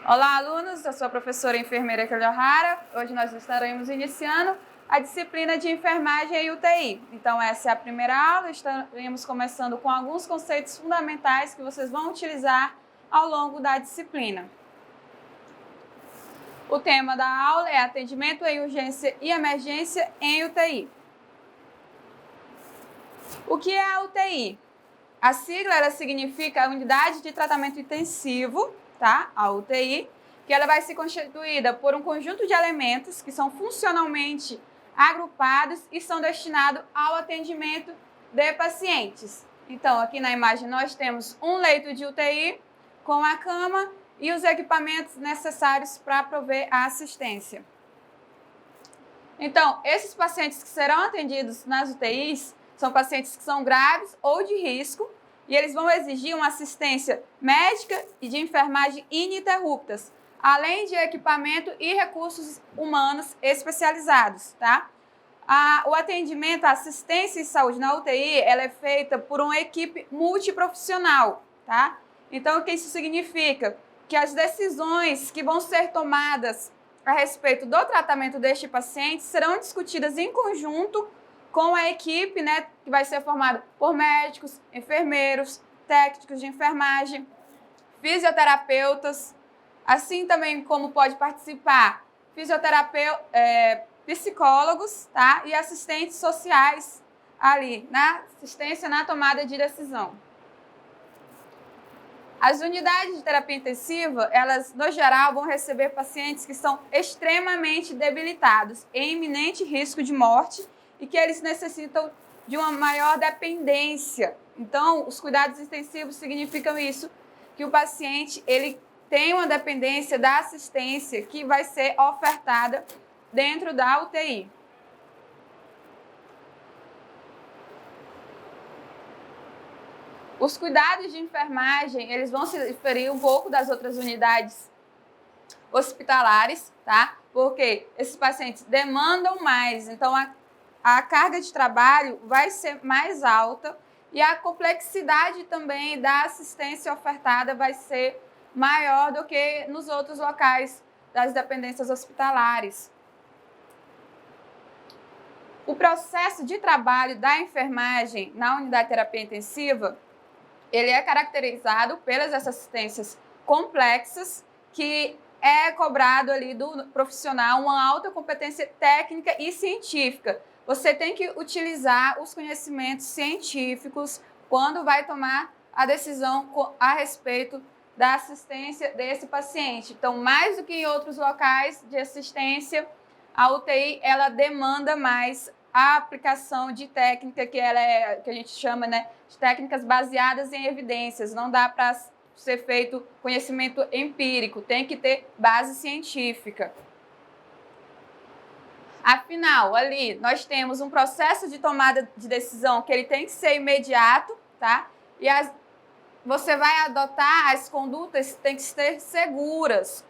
Olá, alunos! Eu sou a professora enfermeira Kelly O'Hara. Hoje nós estaremos iniciando a disciplina de enfermagem e UTI. Então, essa é a primeira aula. Estaremos começando com alguns conceitos fundamentais que vocês vão utilizar ao longo da disciplina. O tema da aula é atendimento em urgência e emergência em UTI. O que é a UTI? A sigla ela significa Unidade de Tratamento Intensivo, tá? A UTI, que ela vai ser constituída por um conjunto de elementos que são funcionalmente agrupados e são destinados ao atendimento de pacientes. Então, aqui na imagem nós temos um leito de UTI com a cama e os equipamentos necessários para prover a assistência. Então, esses pacientes que serão atendidos nas UTIs são pacientes que são graves ou de risco, e eles vão exigir uma assistência médica e de enfermagem ininterruptas, além de equipamento e recursos humanos especializados, tá? O atendimento, a assistência em saúde na UTI, ela é feita por uma equipe multiprofissional, tá? Então, o que isso significa? Que as decisões que vão ser tomadas a respeito do tratamento deste paciente serão discutidas em conjunto com a equipe, né, que vai ser formada por médicos, enfermeiros, técnicos de enfermagem, fisioterapeutas, assim também como pode participar psicólogos, tá, e assistentes sociais ali, na assistência na tomada de decisão. As unidades de terapia intensiva, elas, no geral, vão receber pacientes que são extremamente debilitados, em iminente risco de morte, e que eles necessitam de uma maior dependência. Então, os cuidados intensivos significam isso, que o paciente ele tem uma dependência da assistência que vai ser ofertada dentro da UTI. Os cuidados de enfermagem, eles vão se diferir um pouco das outras unidades hospitalares, tá? Porque esses pacientes demandam mais, então a carga de trabalho vai ser mais alta e a complexidade também da assistência ofertada vai ser maior do que nos outros locais das dependências hospitalares. O processo de trabalho da enfermagem na unidade de terapia intensiva, ele é caracterizado pelas assistências complexas, que é cobrado ali do profissional uma alta competência técnica e científica. Você tem que utilizar os conhecimentos científicos quando vai tomar a decisão a respeito da assistência desse paciente. Então, mais do que em outros locais de assistência, a UTI ela demanda mais a aplicação de técnica que a gente chama, né, de técnicas baseadas em evidências. Não dá para ser feito conhecimento empírico, tem que ter base científica. Afinal, ali nós temos um processo de tomada de decisão que ele tem que ser imediato, tá? E você vai adotar as condutas que têm que ser seguras.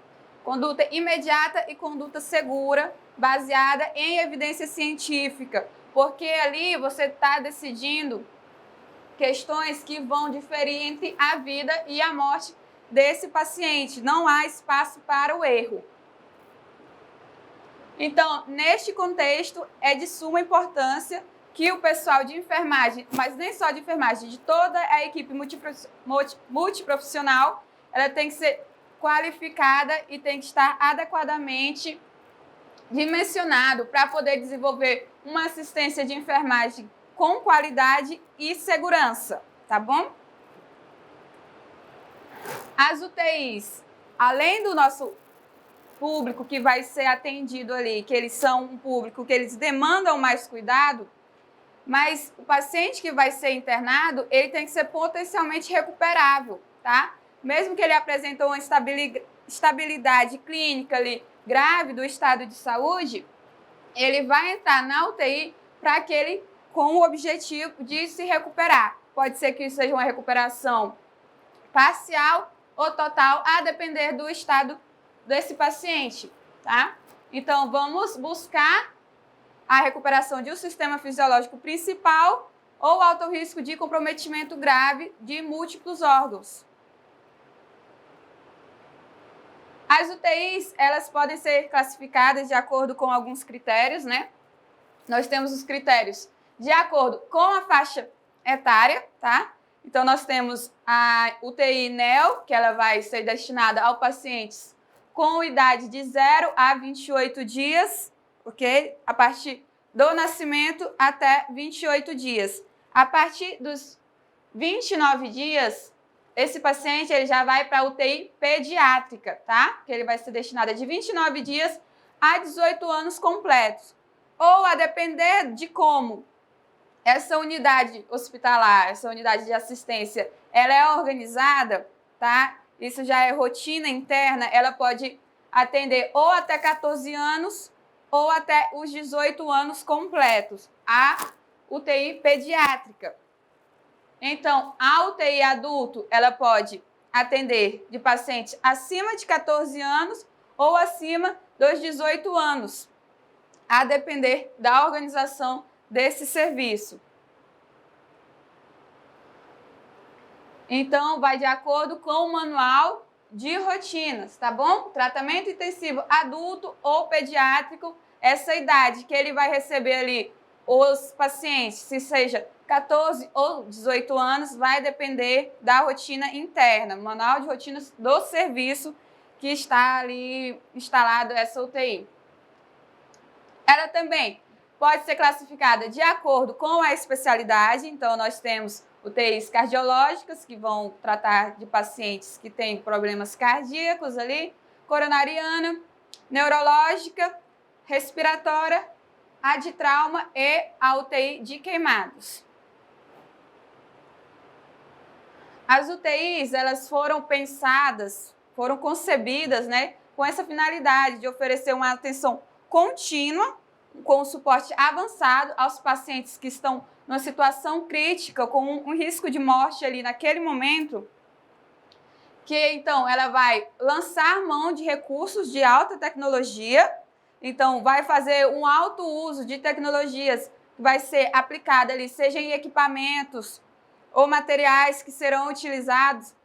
Conduta imediata e conduta segura, baseada em evidência científica. Porque ali você está decidindo questões que vão diferir entre a vida e a morte desse paciente. Não há espaço para o erro. Então, neste contexto, é de suma importância que o pessoal de enfermagem, mas nem só de enfermagem, de toda a equipe multiprofissional, ela tem que ser qualificada e tem que estar adequadamente dimensionado para poder desenvolver uma assistência de enfermagem com qualidade e segurança, tá bom? As UTIs, além do nosso público que vai ser atendido ali, que eles são um público que eles demandam mais cuidado, mas o paciente que vai ser internado, ele tem que ser potencialmente recuperável, tá? Mesmo que ele apresente uma estabilidade clínica ali grave do estado de saúde, ele vai entrar na UTI com o objetivo de se recuperar. Pode ser que seja uma recuperação parcial ou total, a depender do estado desse paciente, tá? Então, vamos buscar a recuperação de um sistema fisiológico principal ou alto risco de comprometimento grave de múltiplos órgãos. As UTIs, elas podem ser classificadas de acordo com alguns critérios, né? Nós temos os critérios de acordo com a faixa etária, tá? Então, nós temos a UTI NEO, que ela vai ser destinada a pacientes com idade de 0 a 28 dias, ok? A partir do nascimento até 28 dias. A partir dos 29 dias, esse paciente ele já vai para a UTI pediátrica, tá? Que ele vai ser destinado de 29 dias a 18 anos completos. Ou a depender de como essa unidade hospitalar, essa unidade de assistência, ela é organizada, tá? Isso já é rotina interna, ela pode atender ou até 14 anos ou até os 18 anos completos, a UTI pediátrica. Então, a UTI adulto, ela pode atender de pacientes acima de 14 anos ou acima dos 18 anos, a depender da organização desse serviço. Então, vai de acordo com o manual de rotinas, tá bom? Tratamento intensivo adulto ou pediátrico, essa idade que ele vai receber ali os pacientes, se seja 14 ou 18 anos, vai depender da rotina interna, manual de rotinas do serviço que está ali instalado essa UTI. Ela também pode ser classificada de acordo com a especialidade, então nós temos UTIs cardiológicas, que vão tratar de pacientes que têm problemas cardíacos ali, coronariana, neurológica, respiratória, a de trauma e a UTI de queimados. As UTIs, elas foram pensadas, foram concebidas, né, com essa finalidade de oferecer uma atenção contínua, com suporte avançado aos pacientes que estão numa situação crítica, com um risco de morte ali naquele momento, que então ela vai lançar mão de recursos de alta tecnologia, então vai fazer um alto uso de tecnologias que vai ser aplicada ali, seja em equipamentos ou materiais que serão utilizados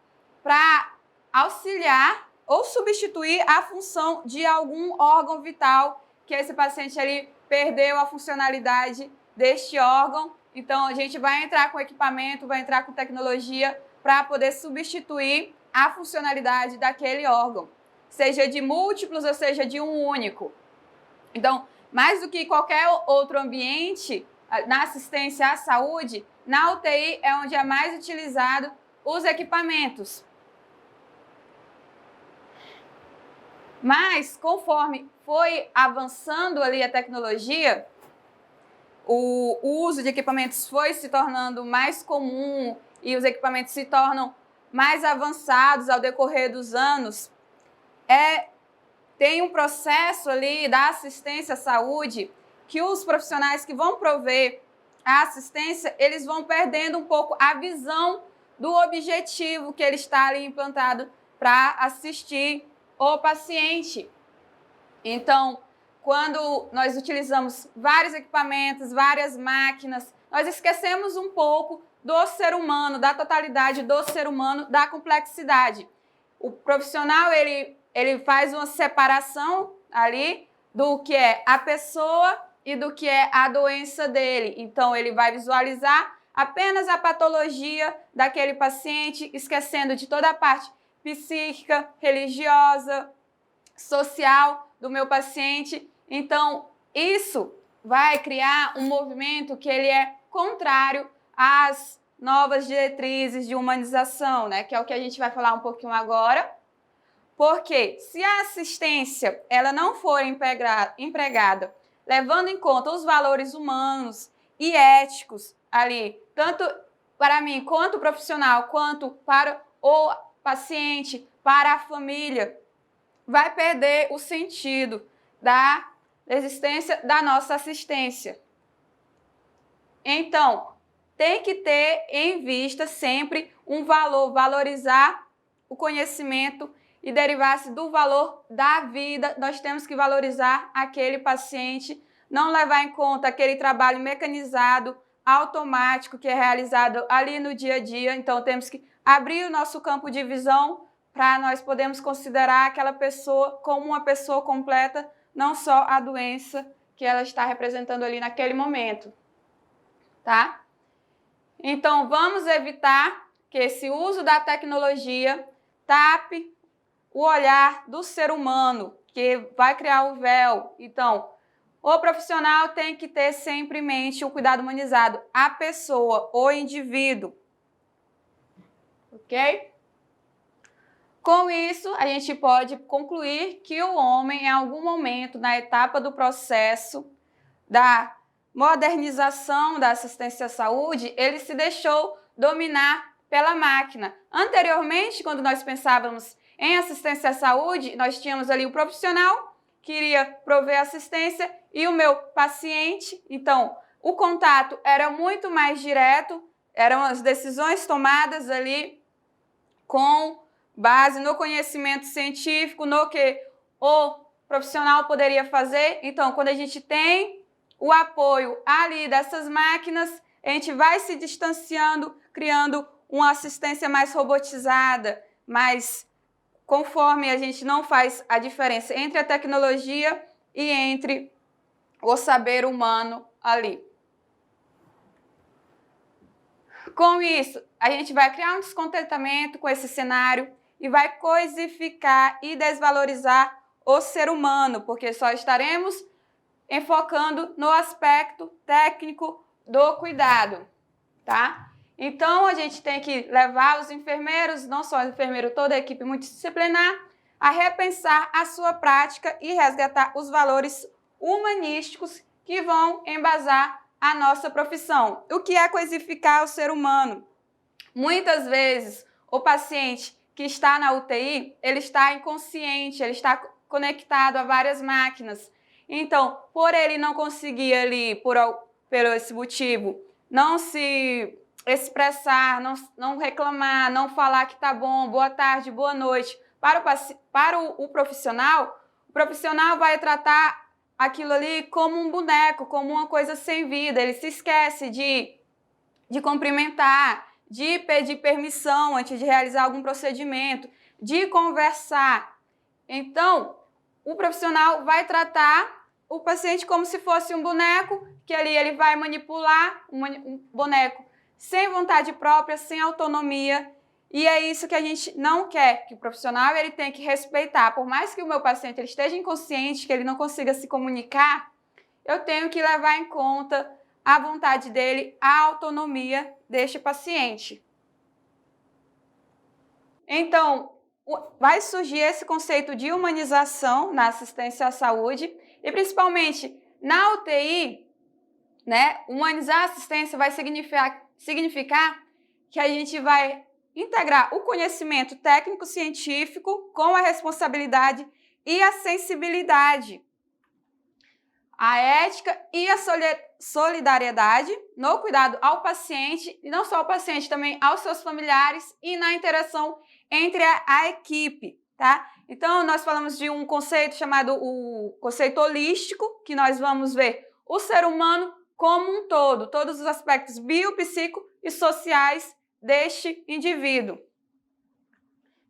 para auxiliar ou substituir a função de algum órgão vital que esse paciente ali perdeu a funcionalidade deste órgão. Então, a gente vai entrar com equipamento, vai entrar com tecnologia para poder substituir a funcionalidade daquele órgão, seja de múltiplos ou seja de um único. Então, mais do que qualquer outro ambiente na assistência à saúde, na UTI é onde é mais utilizado os equipamentos. Mas, conforme foi avançando ali a tecnologia, o uso de equipamentos foi se tornando mais comum e os equipamentos se tornam mais avançados ao decorrer dos anos, tem um processo ali da assistência à saúde que os profissionais que vão prover a assistência, eles vão perdendo um pouco a visão do objetivo que ele está ali implantado para assistir o paciente. Então, quando nós utilizamos vários equipamentos, várias máquinas, nós esquecemos um pouco do ser humano, da totalidade do ser humano, da complexidade. O profissional, ele faz uma separação ali do que é a pessoa e do que é a doença dele. Então, ele vai visualizar apenas a patologia daquele paciente, esquecendo de toda a parte psíquica, religiosa, social do meu paciente. Então, isso vai criar um movimento que ele é contrário às novas diretrizes de humanização, né? Que é o que a gente vai falar um pouquinho agora. Porque se a assistência ela não for empregada levando em conta os valores humanos e éticos ali, tanto para mim quanto profissional, quanto para o paciente, para a família, vai perder o sentido da existência da nossa assistência. Então, tem que ter em vista sempre um valor, valorizar o conhecimento e derivar-se do valor da vida. Nós temos que valorizar aquele paciente, não levar em conta aquele trabalho mecanizado automático que é realizado ali no dia a dia. Então, temos que abrir o nosso campo de visão para nós podermos considerar aquela pessoa como uma pessoa completa, não só a doença que ela está representando ali naquele momento, tá? Então, vamos evitar que esse uso da tecnologia tape o olhar do ser humano, que vai criar o véu. Então, o profissional tem que ter sempre em mente o cuidado humanizado, a pessoa, o indivíduo. Ok? Com isso, a gente pode concluir que o homem, em algum momento, na etapa do processo da modernização da assistência à saúde, ele se deixou dominar pela máquina. Anteriormente, quando nós pensávamos em assistência à saúde, nós tínhamos ali o profissional que iria prover assistência e o meu paciente. Então, o contato era muito mais direto, eram as decisões tomadas ali com base no conhecimento científico, no que o profissional poderia fazer. Então, quando a gente tem o apoio ali dessas máquinas, a gente vai se distanciando, criando uma assistência mais robotizada, mas conforme a gente não faz a diferença entre a tecnologia e entre o saber humano ali. Com isso, a gente vai criar um descontentamento com esse cenário e vai coisificar e desvalorizar o ser humano, porque só estaremos enfocando no aspecto técnico do cuidado, tá? Então, a gente tem que levar os enfermeiros, não só o enfermeiro, toda a equipe multidisciplinar, a repensar a sua prática e resgatar os valores humanísticos que vão embasar a nossa profissão. O que é coisificar o ser humano? Muitas vezes, o paciente que está na UTI, ele está inconsciente, ele está conectado a várias máquinas. Então, por ele não conseguir ali, por esse motivo, não se expressar, não reclamar, não falar que tá bom, boa tarde, boa noite, para o profissional vai tratar aquilo ali como um boneco, como uma coisa sem vida. Ele se esquece de cumprimentar, de pedir permissão antes de realizar algum procedimento, de conversar. Então, o profissional vai tratar o paciente como se fosse um boneco, que ali ele vai manipular um boneco sem vontade própria, sem autonomia. E é isso que a gente não quer, que o profissional ele tem que respeitar. Por mais que o meu paciente ele esteja inconsciente, que ele não consiga se comunicar, eu tenho que levar em conta a vontade dele, a autonomia deste paciente. Então, vai surgir esse conceito de humanização na assistência à saúde e, principalmente, na UTI, né, humanizar a assistência vai significar que a gente vai integrar o conhecimento técnico-científico com a responsabilidade e a sensibilidade, a ética e a solidariedade no cuidado ao paciente, e não só ao paciente, também aos seus familiares e na interação entre a equipe, tá? Então, nós falamos de um conceito chamado o conceito holístico, que nós vamos ver o ser humano como um todo, todos os aspectos biopsico e sociais deste indivíduo.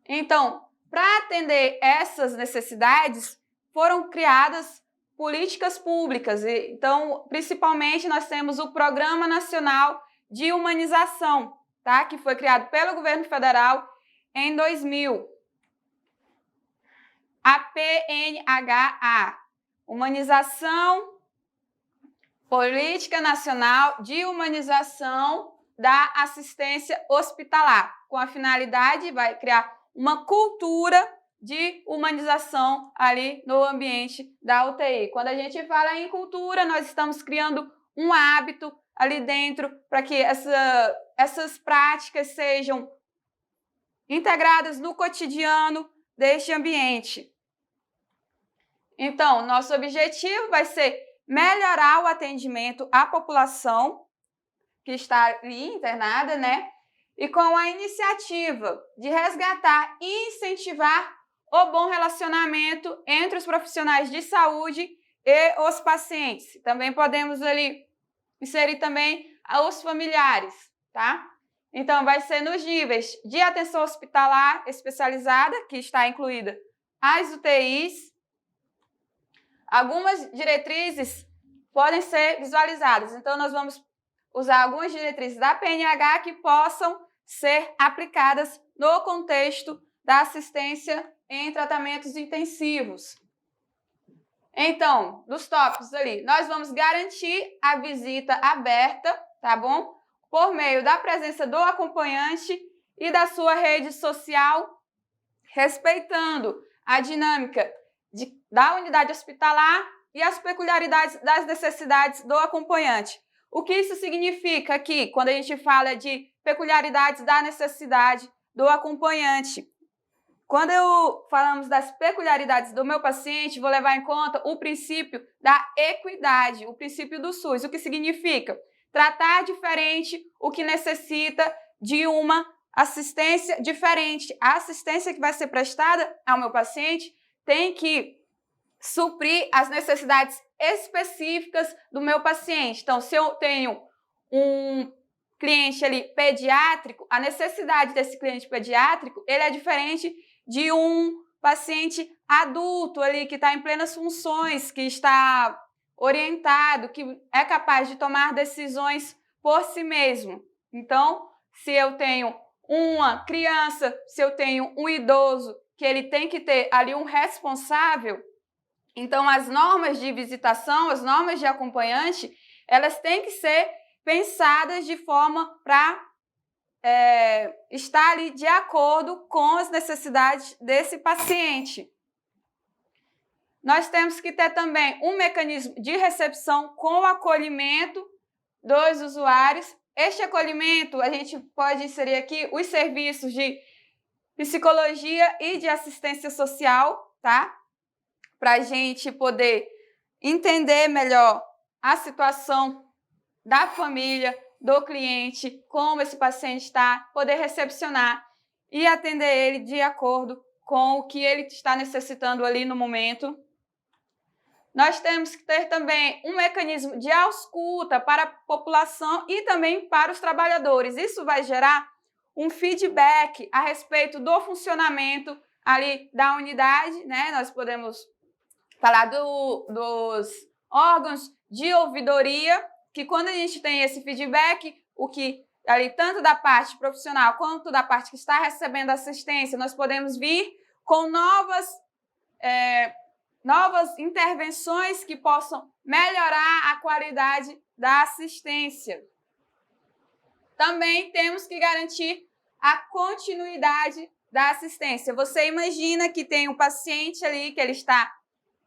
Então, para atender essas necessidades, foram criadas políticas públicas. Então, principalmente, nós temos o Programa Nacional de Humanização, tá? Que foi criado pelo governo federal em 2000. A PNHA, Humanização, Política Nacional de Humanização da Assistência Hospitalar, com a finalidade, vai criar uma cultura de humanização ali no ambiente da UTI. Quando a gente fala em cultura, nós estamos criando um hábito ali dentro para que essas práticas sejam integradas no cotidiano deste ambiente. Então, nosso objetivo vai ser melhorar o atendimento à população que está ali internada, né? E com a iniciativa de resgatar e incentivar o bom relacionamento entre os profissionais de saúde e os pacientes. Também podemos ali inserir também aos familiares, tá? Então, vai ser nos níveis de atenção hospitalar especializada, que está incluída as UTIs. Algumas diretrizes podem ser visualizadas. Então, nós vamos usar algumas diretrizes da PNH que possam ser aplicadas no contexto da assistência em tratamentos intensivos. Então, dos tópicos ali, nós vamos garantir a visita aberta, tá bom? Por meio da presença do acompanhante e da sua rede social, respeitando a dinâmica da unidade hospitalar e as peculiaridades das necessidades do acompanhante. O que isso significa aqui, quando a gente fala de peculiaridades da necessidade do acompanhante? Quando falamos das peculiaridades do meu paciente, vou levar em conta o princípio da equidade, o princípio do SUS. O que significa? Tratar diferente o que necessita de uma assistência diferente. A assistência que vai ser prestada ao meu paciente tem que suprir as necessidades específicas do meu paciente. Então, se eu tenho um cliente ali pediátrico, a necessidade desse cliente pediátrico, ele é diferente de um paciente adulto ali que está em plenas funções, que está orientado, que é capaz de tomar decisões por si mesmo. Então, se eu tenho uma criança, se eu tenho um idoso, que ele tem que ter ali um responsável, então as normas de visitação, as normas de acompanhante, elas têm que ser pensadas de forma para estar ali de acordo com as necessidades desse paciente. Nós temos que ter também um mecanismo de recepção com o acolhimento dos usuários. Este acolhimento, a gente pode inserir aqui os serviços de psicologia e de assistência social, tá? Para a gente poder entender melhor a situação da família, do cliente, como esse paciente está, poder recepcionar e atender ele de acordo com o que ele está necessitando ali no momento. Nós temos que ter também um mecanismo de ausculta para a população e também para os trabalhadores. Isso vai gerar um feedback a respeito do funcionamento ali da unidade, né? Nós podemos falar dos órgãos de ouvidoria, que quando a gente tem esse feedback, o que ali tanto da parte profissional quanto da parte que está recebendo assistência, nós podemos vir com novas intervenções que possam melhorar a qualidade da assistência. Também temos que garantir a continuidade da assistência. Você imagina que tem um paciente ali que ele está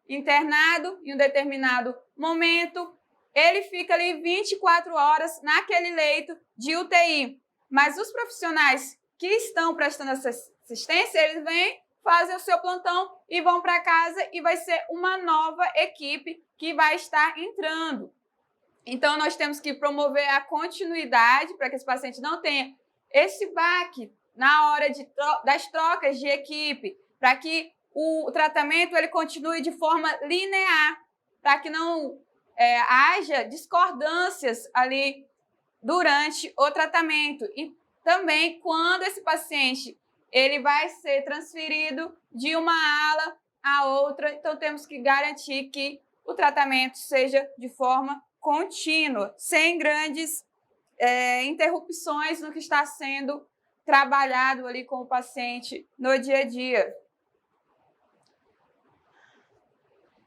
internado em um determinado momento, ele fica ali 24 horas naquele leito de UTI. Mas os profissionais que estão prestando essa assistência, eles vêm, fazem o seu plantão e vão para casa e vai ser uma nova equipe que vai estar entrando. Então, nós temos que promover a continuidade para que esse paciente não tenha esse baque na hora das trocas de equipe, para que o tratamento ele continue de forma linear, para que não haja discordâncias ali durante o tratamento. E também quando esse paciente ele vai ser transferido de uma ala a outra, então temos que garantir que o tratamento seja de forma contínua, sem grandes interrupções no que está sendo trabalhado ali com o paciente no dia a dia.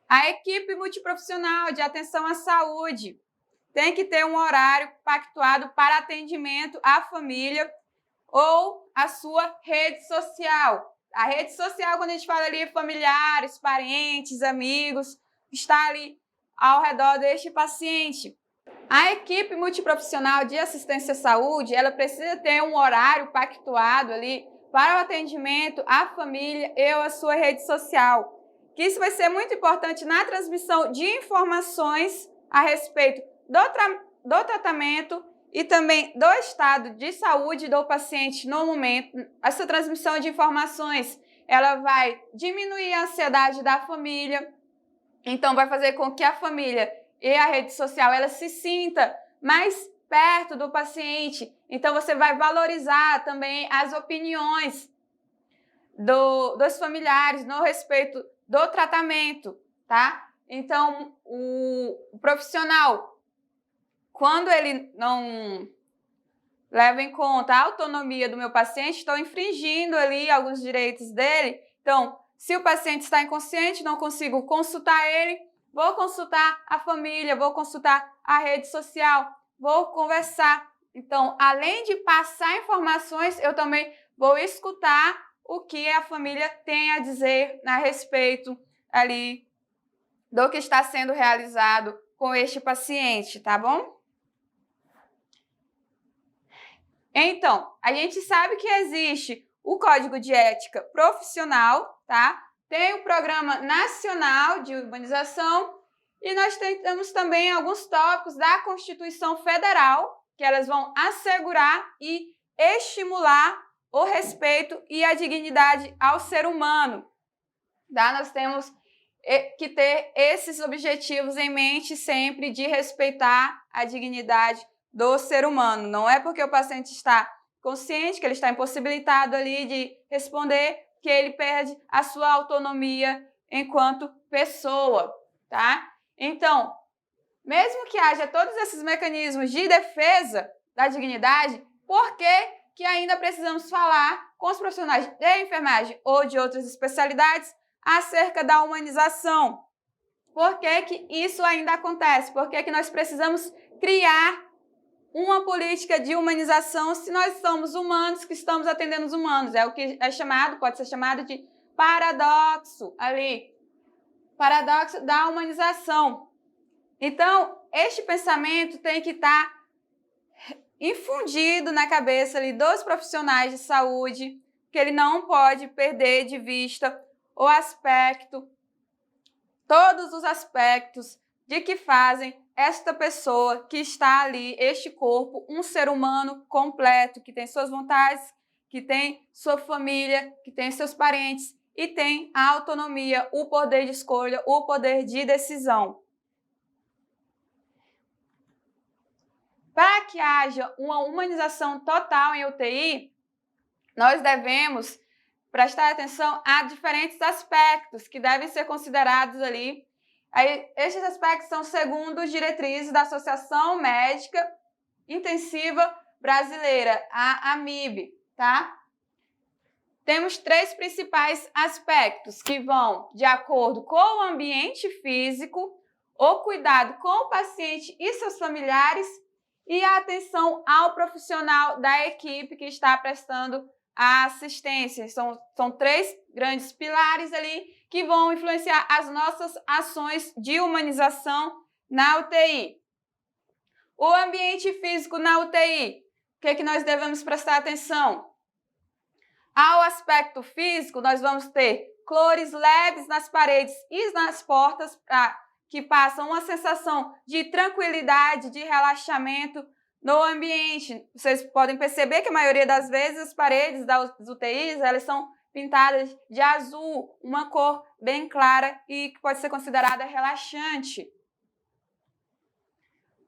A equipe multiprofissional de atenção à saúde tem que ter um horário pactuado para atendimento à família ou à sua rede social. A rede social, quando a gente fala ali, familiares, parentes, amigos, está ali ao redor deste paciente. A equipe multiprofissional de assistência à saúde, ela precisa ter um horário pactuado ali para o atendimento à família e à sua rede social. Que isso vai ser muito importante na transmissão de informações a respeito do tratamento e também do estado de saúde do paciente no momento. Essa transmissão de informações, ela vai diminuir a ansiedade da família, então vai fazer com que a família e a rede social ela se sinta mais perto do paciente. Então, você vai valorizar também as opiniões dos familiares no respeito do tratamento, tá? Então, o profissional, quando ele não leva em conta a autonomia do meu paciente, estou infringindo ali alguns direitos dele. Então, se o paciente está inconsciente, não consigo consultar ele, vou consultar a família, vou consultar a rede social, vou conversar. Então, além de passar informações, eu também vou escutar o que a família tem a dizer a respeito ali do que está sendo realizado com este paciente, tá bom? Então, a gente sabe que existe o Código de Ética Profissional, tá? Tem o Programa Nacional de Humanização e nós temos também alguns tópicos da Constituição Federal que elas vão assegurar e estimular o respeito e a dignidade ao ser humano, tá? Nós temos que ter esses objetivos em mente sempre de respeitar a dignidade do ser humano. Não é porque o paciente está consciente, que ele está impossibilitado ali de responder, que ele perde a sua autonomia enquanto pessoa, tá? Então, mesmo que haja todos esses mecanismos de defesa da dignidade, por que ainda precisamos falar com os profissionais de enfermagem ou de outras especialidades acerca da humanização? Por que isso ainda acontece? Por que nós precisamos criar uma política de humanização se nós somos humanos que estamos atendendo os humanos? É o que é chamado, pode ser chamado de paradoxo ali, paradoxo da humanização. Então, este pensamento tem que estar infundido na cabeça ali dos profissionais de saúde, que ele não pode perder de vista o aspecto, todos os aspectos de que fazem esta pessoa que está ali, este corpo, um ser humano completo, que tem suas vontades, que tem sua família, que tem seus parentes e tem a autonomia, o poder de escolha, o poder de decisão. Para que haja uma humanização total em UTI, nós devemos prestar atenção a diferentes aspectos que devem ser considerados ali. Estes aspectos são segundo as diretrizes da Associação Médica Intensiva Brasileira, a AMIB, tá? Temos 3 principais aspectos que vão de acordo com o ambiente físico, o cuidado com o paciente e seus familiares e a atenção ao profissional da equipe que está prestando a assistência. São 3 grandes pilares ali que vão influenciar as nossas ações de humanização na UTI. O ambiente físico na UTI, o que nós devemos prestar atenção? Ao aspecto físico, nós vamos ter cores leves nas paredes e nas portas que passam uma sensação de tranquilidade, de relaxamento no ambiente. Vocês podem perceber que a maioria das vezes as paredes das UTIs elas são pintadas de azul, uma cor bem clara e que pode ser considerada relaxante.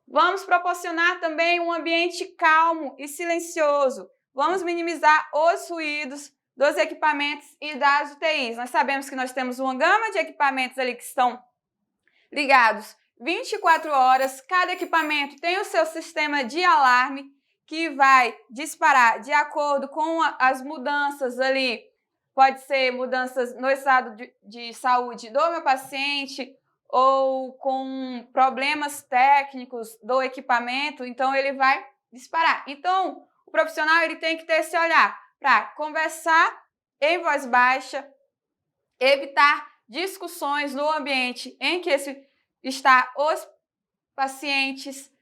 Vamos proporcionar também um ambiente calmo e silencioso. Vamos minimizar os ruídos dos equipamentos e das UTIs. Nós sabemos que nós temos uma gama de equipamentos ali que estão ligados 24 horas. Cada equipamento tem o seu sistema de alarme que vai disparar de acordo com as mudanças ali. Pode ser mudanças no estado de saúde do meu paciente ou com problemas técnicos do equipamento, então ele vai disparar. Então, o profissional ele tem que ter esse olhar para conversar em voz baixa, evitar discussões no ambiente em que está os pacientes,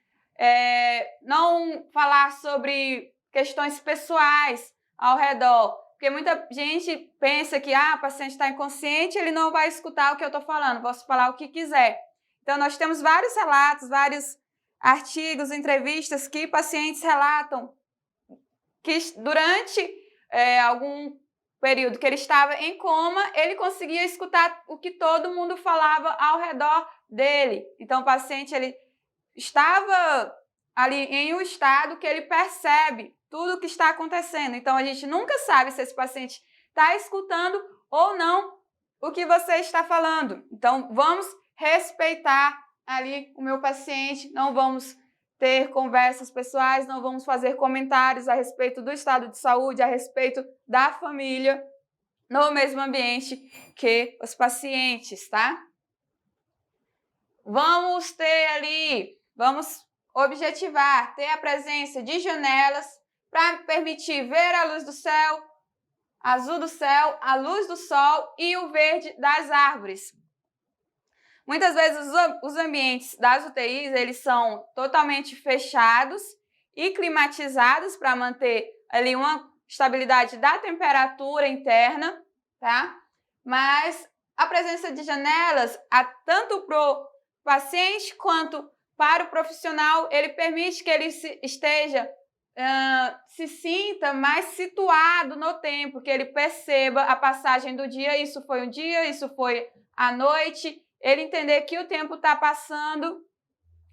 não falar sobre questões pessoais ao redor, porque muita gente pensa que o paciente está inconsciente, ele não vai escutar o que eu estou falando, posso falar o que quiser. Então, nós temos vários relatos, vários artigos, entrevistas que pacientes relatam que durante algum período que ele estava em coma, ele conseguia escutar o que todo mundo falava ao redor dele. Então, o paciente ele estava ali em um estado que ele percebe tudo o que está acontecendo. Então, a gente nunca sabe se esse paciente está escutando ou não o que você está falando. Então, vamos respeitar ali o meu paciente, não vamos ter conversas pessoais, não vamos fazer comentários a respeito do estado de saúde, a respeito da família, no mesmo ambiente que os pacientes, tá? Vamos ter ali, vamos objetivar, ter a presença de janelas para permitir ver a luz do céu, azul do céu, a luz do sol e o verde das árvores. Muitas vezes os ambientes das UTIs, eles são totalmente fechados e climatizados para manter ali uma estabilidade da temperatura interna, tá? Mas a presença de janelas, tanto para o paciente quanto para o profissional, ele permite que ele esteja, se sinta mais situado no tempo, que ele perceba a passagem do dia, isso foi um dia, isso foi a noite, ele entender que o tempo está passando,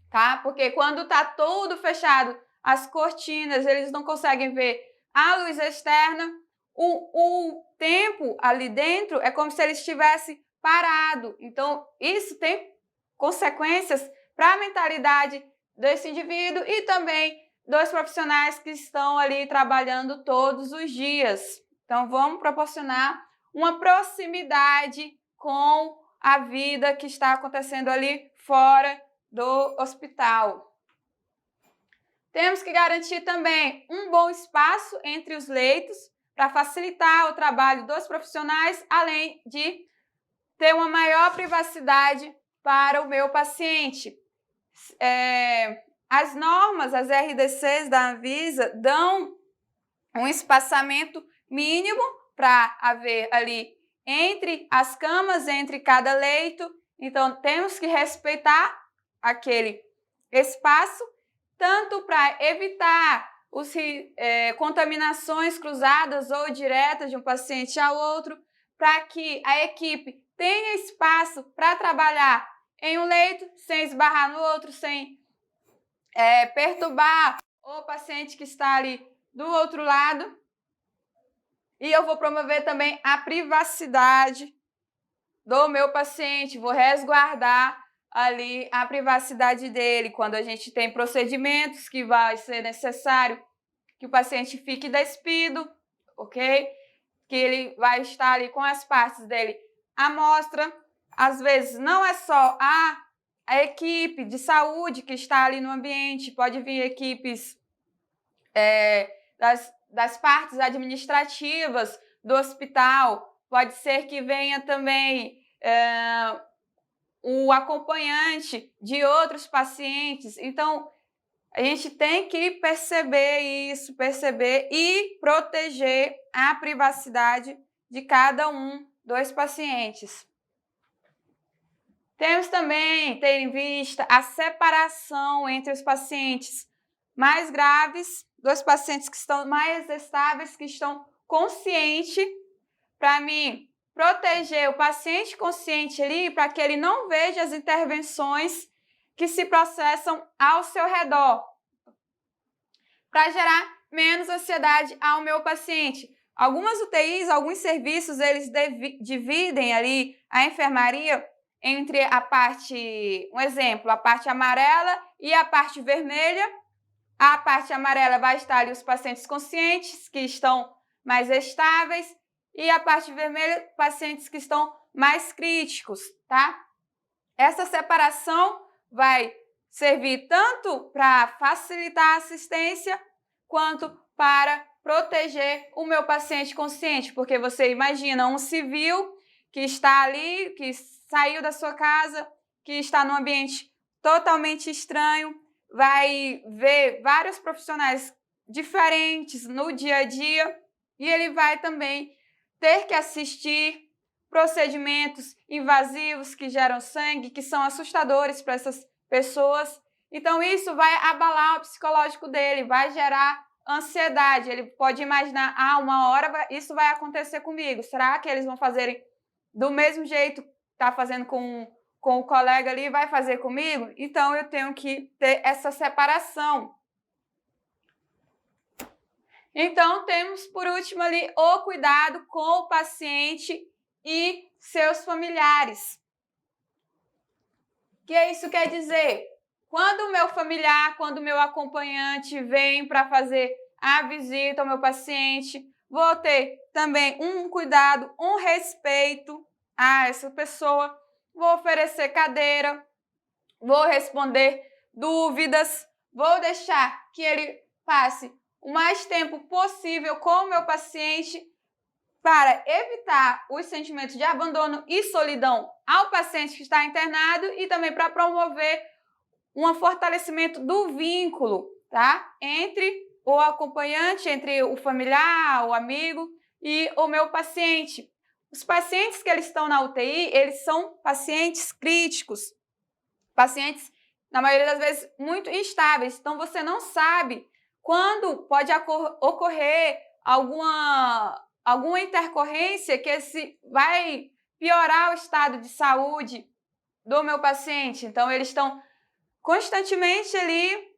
tá? Porque quando está tudo fechado, as cortinas, eles não conseguem ver a luz externa, o tempo ali dentro é como se ele estivesse parado. Então, isso tem consequências para a mentalidade desse indivíduo e também dos profissionais que estão ali trabalhando todos os dias. Então, vamos proporcionar uma proximidade com a vida que está acontecendo ali fora do hospital. Temos que garantir também um bom espaço entre os leitos para facilitar o trabalho dos profissionais, além de ter uma maior privacidade para o meu paciente. As normas, as RDCs da Anvisa, dão um espaçamento mínimo para haver ali entre as camas, entre cada leito. Então, temos que respeitar aquele espaço, tanto para evitar contaminações cruzadas ou diretas de um paciente ao outro, para que a equipe tenha espaço para trabalhar em um leito, sem esbarrar no outro, sem perturbar o paciente que está ali do outro lado. E eu vou promover também a privacidade do meu paciente, vou resguardar ali a privacidade dele. Quando a gente tem procedimentos que vai ser necessário que o paciente fique despido, ok? Que ele vai estar ali com as partes dele à mostra. Às vezes não é só a equipe de saúde que está ali no ambiente, pode vir equipes das partes administrativas do hospital, pode ser que venha também o acompanhante de outros pacientes. Então, a gente tem que perceber isso, perceber e proteger a privacidade de cada um dos pacientes. Temos também ter em vista a separação entre os pacientes mais graves, dos pacientes que estão mais estáveis, que estão conscientes, para mim proteger o paciente consciente ali, para que ele não veja as intervenções que se processam ao seu redor, para gerar menos ansiedade ao meu paciente. Algumas UTIs, alguns serviços, eles dividem ali a enfermaria entre a parte, um exemplo, a parte amarela e a parte vermelha. A parte amarela vai estar ali os pacientes conscientes, que estão mais estáveis, e a parte vermelha, pacientes que estão mais críticos, tá? Essa separação vai servir tanto para facilitar a assistência, quanto para proteger o meu paciente consciente, porque você imagina um civil que está ali, que saiu da sua casa, que está num ambiente totalmente estranho, vai ver vários profissionais diferentes no dia a dia e ele vai também ter que assistir procedimentos invasivos que geram sangue, que são assustadores para essas pessoas. Então, isso vai abalar o psicológico dele, vai gerar ansiedade. Ele pode imaginar, uma hora isso vai acontecer comigo. Será que eles vão fazer do mesmo jeito que está fazendo com com o colega ali, vai fazer comigo, então eu tenho que ter essa separação. Então, temos por último ali o cuidado com o paciente e seus familiares. O que isso quer dizer? Quando o meu familiar, quando o meu acompanhante vem para fazer a visita ao meu paciente, vou ter também um cuidado, um respeito a essa pessoa, vou oferecer cadeira, vou responder dúvidas, vou deixar que ele passe o mais tempo possível com o meu paciente para evitar os sentimentos de abandono e solidão ao paciente que está internado e também para promover um fortalecimento do vínculo, tá? Entre o acompanhante, entre o familiar, o amigo e o meu paciente. Os pacientes que eles estão na UTI, eles são pacientes críticos, pacientes, na maioria das vezes, muito instáveis. Então, você não sabe quando pode ocorrer alguma intercorrência que vai piorar o estado de saúde do meu paciente. Então, eles estão constantemente ali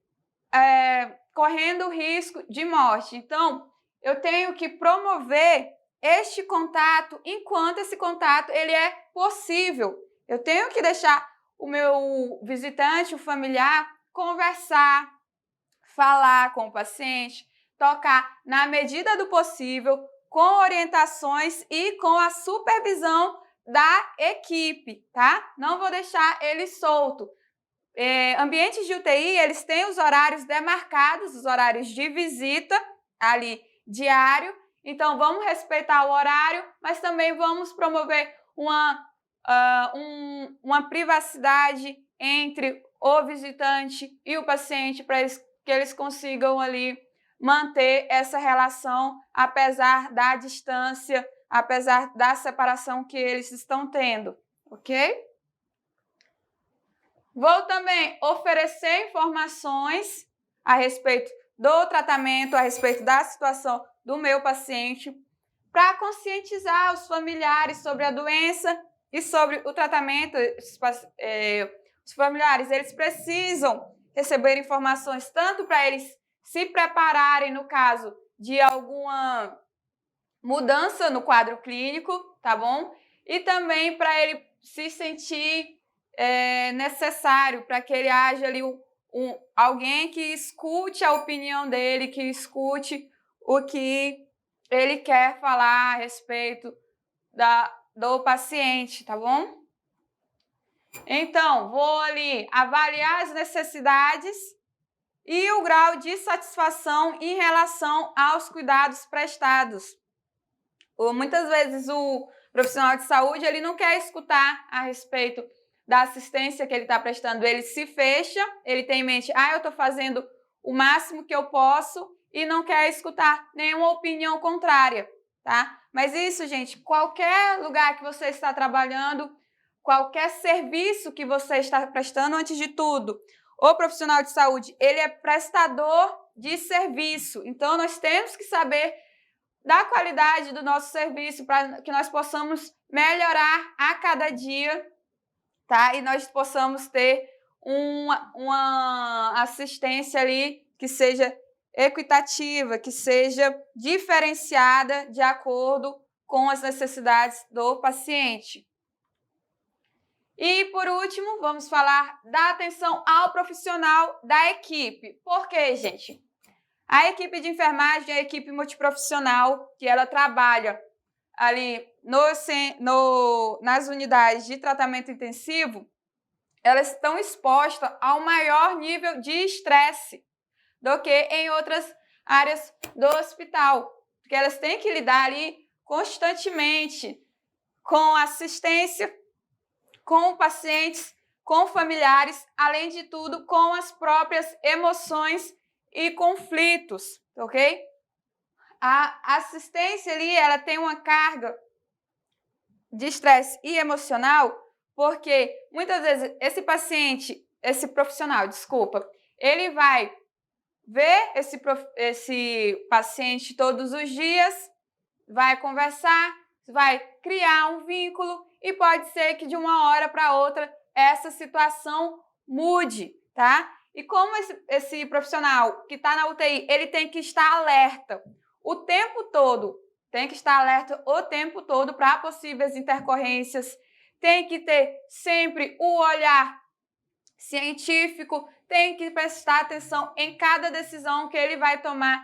correndo risco de morte. Então, eu tenho que promover este contato enquanto esse contato ele é possível. Eu tenho que deixar o meu visitante, o familiar, conversar, falar com o paciente, tocar na medida do possível, com orientações e com a supervisão da equipe, tá? Não vou deixar ele solto. Ambientes de UTI, eles têm os horários demarcados, os horários de visita ali diário. Então, vamos respeitar o horário, mas também vamos promover uma privacidade entre o visitante e o paciente para que eles consigam ali manter essa relação, apesar da distância, apesar da separação que eles estão tendo, ok? Vou também oferecer informações a respeito do tratamento, a respeito da situação do meu paciente, para conscientizar os familiares sobre a doença e sobre o tratamento. Os familiares, eles precisam receber informações tanto para eles se prepararem no caso de alguma mudança no quadro clínico, tá bom? E também para ele se sentir necessário, para que ele haja ali alguém que escute a opinião dele, que escute o que ele quer falar a respeito do paciente, tá bom? Então, vou ali avaliar as necessidades e o grau de satisfação em relação aos cuidados prestados. Muitas vezes o profissional de saúde ele não quer escutar a respeito da assistência que ele está prestando, ele se fecha, ele tem em mente, eu estou fazendo o máximo que eu posso e não quer escutar nenhuma opinião contrária, tá? Mas isso, gente, qualquer lugar que você está trabalhando, qualquer serviço que você está prestando, antes de tudo, o profissional de saúde, ele é prestador de serviço, então nós temos que saber da qualidade do nosso serviço para que nós possamos melhorar a cada dia, tá? E nós possamos ter uma assistência ali que seja equitativa, que seja diferenciada de acordo com as necessidades do paciente. E, por último, vamos falar da atenção ao profissional da equipe. Por quê, gente? A equipe de enfermagem é a equipe multiprofissional que ela trabalha ali nas unidades de tratamento intensivo. Elas estão expostas ao maior nível de estresse do que em outras áreas do hospital, porque elas têm que lidar ali constantemente com assistência, com pacientes, com familiares, além de tudo, com as próprias emoções e conflitos, ok? A assistência ali, ela tem uma carga de estresse e emocional, porque muitas vezes esse profissional, ele vai ver esse paciente todos os dias, vai conversar, vai criar um vínculo e pode ser que de uma hora para outra essa situação mude, tá? E como esse profissional que está na UTI, ele tem que estar alerta o tempo todo, tem que estar alerta o tempo todo para possíveis intercorrências, tem que ter sempre o olhar científico, tem que prestar atenção em cada decisão que ele vai tomar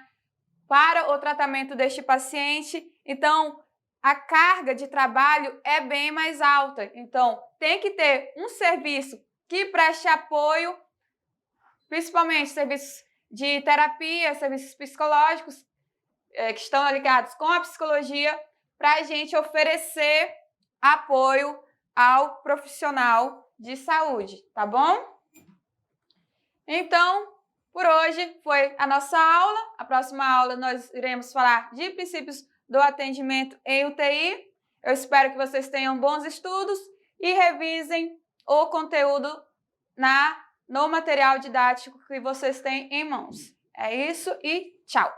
para o tratamento deste paciente. Então, a carga de trabalho é bem mais alta. Então, tem que ter um serviço que preste apoio, principalmente serviços de terapia, serviços psicológicos, que estão ligados com a psicologia, para a gente oferecer apoio ao profissional de saúde, tá bom? Então, por hoje foi a nossa aula. A próxima aula nós iremos falar de princípios do atendimento em UTI. Eu espero que vocês tenham bons estudos e revisem o conteúdo no material didático que vocês têm em mãos. É isso e tchau!